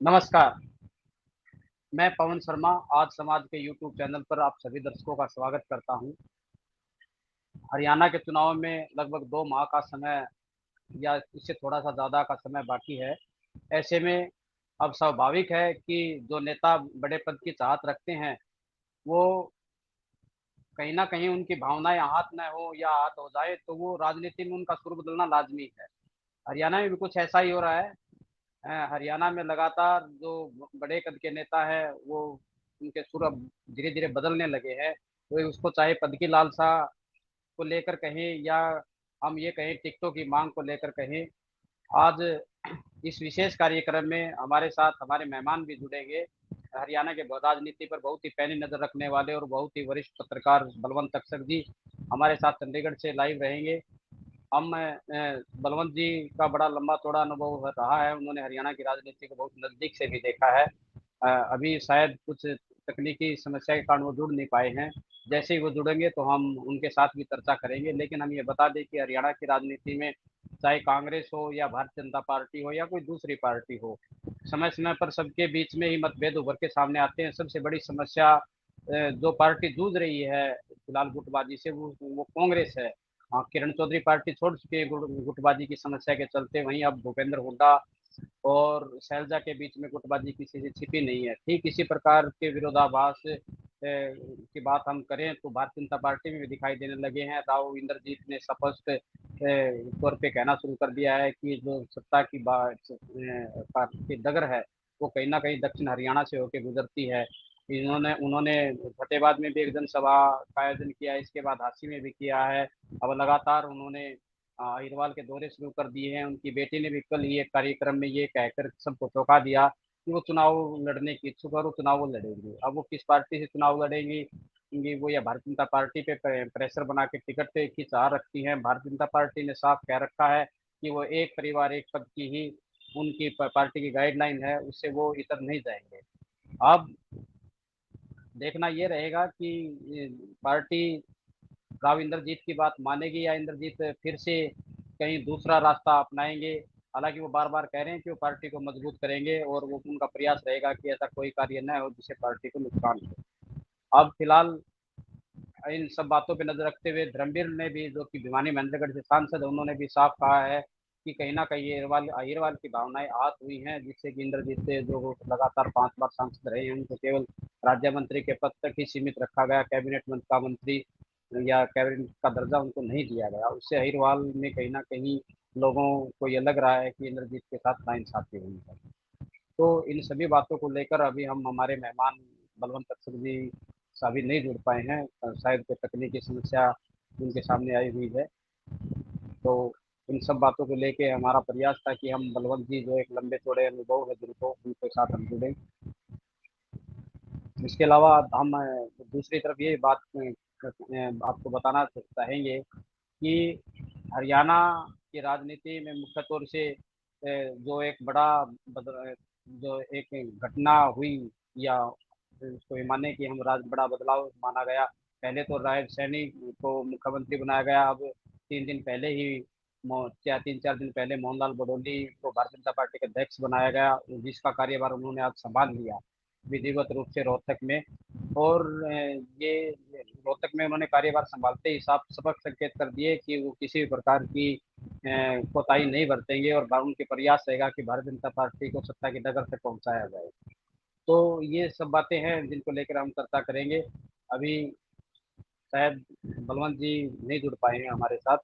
नमस्कार, मैं पवन शर्मा आज समाज के यूट्यूब चैनल पर आप सभी दर्शकों का स्वागत करता हूं। हरियाणा के चुनाव में लगभग 2 माह का समय या इससे थोड़ा-सा ज़्यादा का समय बाकी है। ऐसे में अब स्वाभाविक है कि जो नेता बड़े पद की चाहत रखते हैं, वो कहीं न कहीं उनकी भावनाएँ आहत ना हो या आहत हो जाए, तो वो राजनीति में उनका सुर बदलना लाज़मी है। हरियाणा में भी कुछ ऐसा ही हो रहा है। हरियाणा में लगातार जो बड़े कद के नेता हैं, वो उनके सुर अब धीरे-धीरे बदलने लगे हैं। कोई उसको चाहे पद की लालसा को लेकर कहें या हम ये कहें टिकटों की माँग को लेकर कहें। आज इस विशेष कार्यक्रम में हमारे साथ हमारे मेहमान भी जुड़ेंगे। हरियाणा के राजनीति पर बहुत ही पैनी नज़र रखने वाले और बहुत ही वरिष्ठ पत्रकार बलवंत अख्तर जी हमारे साथ चंडीगढ़ से लाइव रहेंगे। हम बलवंत जी का बड़ा लंबा-चौड़ा अनुभव रहा है, उन्होंने हरियाणा की राजनीति को बहुत नज़दीक से भी देखा है। अभी शायद कुछ तकनीकी समस्या के कारण वो जुड़ नहीं पाए हैं। जैसे ही वो जुड़ेंगे तो हम उनके साथ भी चर्चा करेंगे, लेकिन हम ये बता दें कि हरियाणा की राजनीति में चाहे कांग्रेस हो या भारतीय जनता पार्टी हो या कोई दूसरी पार्टी हो, समय-समय पर सबके बीच में ही मतभेद उभर के सामने आते हैं। सबसे बड़ी समस्या जो पार्टी जूझ रही है फिलहाल गुटबाजी से वो कांग्रेस है। हाँ, किरण चौधरी पार्टी छोड़ चुके हैं गुटबाजी की समस्या के चलते, वहीं अब भूपेंद्र हुड्डा और शैलजा के बीच में गुटबाजी किसी से छिपी नहीं है। ठीक इसी प्रकार के विरोधाभास की बात हम करें तो भारतीय जनता पार्टी में भी दिखाई देने लगे हैं। राव इंद्रजीत ने स्पष्ट तौर पे कहना शुरू कर दिया है कि जो सत्ता की की डगर है, वो कहीं न कहीं दक्षिण हरियाणा से होके गुजरती है। इन्होंने उन्होंने फतेहाबाद में भी एक जनसभा का आयोजन किया है, इसके बाद झांसी में भी किया है। अब लगातार उन्होंने अहिरवाल के दौरे शुरू कर दिए हैं। उनकी बेटी ने भी कल ही एक कार्यक्रम में ये कहकर सबको चौंका दिया कि वो चुनाव लड़ने की इच्छुक है और वो चुनाव वो लड़ेंगी। अब वो किस पार्टी से चुनाव लड़ेंगी वो या भारतीय जनता पार्टी पे प्रेशर बना के टिकट की चाह रखती हैं। भारतीय जनता पार्टी ने साफ कह रखा है कि वो एक परिवार एक पद की ही उनकी पार्टी की गाइडलाइन है, उससे वो इतर नहीं जाएँगे। अब देखना ये रहेगा कि पार्टी राव इंद्रजीत की बात मानेगी या इंद्रजीत फिर से कहीं दूसरा रास्ता अपनाएँगे। हालाँकि वो बार-बार कह रहे हैं कि वो पार्टी को मजबूत करेंगे और वो उनका प्रयास रहेगा कि ऐसा कोई कार्य ना हो जिससे पार्टी को नुकसान हो। अब फिलहाल इन सब बातों पे नज़र रखते हुए धर्मवीर ने भी जो कि भिवानी महेंद्रगढ़ से सांसद हैं, उन्होंने भी साफ कहा है कि कहीं न कहीं अहिरवाल की भावनाएँ आहत हुई हैं, जिससे कि इंद्रजीत से जो वो लगातार 5 बार सांसद रहे हैं, उनको केवल राज्य मंत्री के पद तक ही सीमित रखा गया, कैबिनेट का मंत्री या कैबिनेट का दर्जा उनको नहीं दिया गया। उससे अहिरवाल में कहीं न कहीं लोगों को ये लग रहा है कि इंद्रजीत के साथ नाइंसाफ़ी हुई है। तो इन सभी बातों को लेकर अभी हम हमारे मेहमान बलवंत अख्तर जी अभी नहीं जुड़ पाए हैं। शायद कोई तकनीकी समस्या उनके सामने आई हुई है। तो इन सब बातों को लेके हमारा प्रयास था कि हम बलवंत जी जो एक लंबे चौड़े अनुभव है जिनको उनके साथ हम जुड़ें। इसके अलावा हम दूसरी तरफ ये बात आपको बताना चाहेंगे कि हरियाणा की राजनीति में मुख्य तौर से जो एक बड़ा जो एक घटना हुई या उसको ये माने कि हम बड़ा बदलाव माना गया। पहले तो राय सैनी को मुख्यमंत्री बनाया गया। अब 3 दिन पहले ही या 3-4 दिन पहले मोहनलाल बडोली को भारतीय जनता पार्टी के अध्यक्ष बनाया गया, जिसका कार्यभार उन्होंने आज संभाल लिया विधिवत रूप से रोहतक में। और ये रोहतक में उन्होंने कार्यभार संभालते ही साफ स्पष्ट संकेत कर दिए कि वो किसी भी प्रकार की कोताही नहीं बरतेंगे और उनके प्रयास रहेगा कि भारतीय जनता पार्टी को सत्ता की डगर तक पहुंचाया जाए। तो ये सब बातें हैं जिनको लेकर हम चर्चा करेंगे। अभी शायद बलवंत जी नहीं जुड़ पाए हैं हमारे साथ।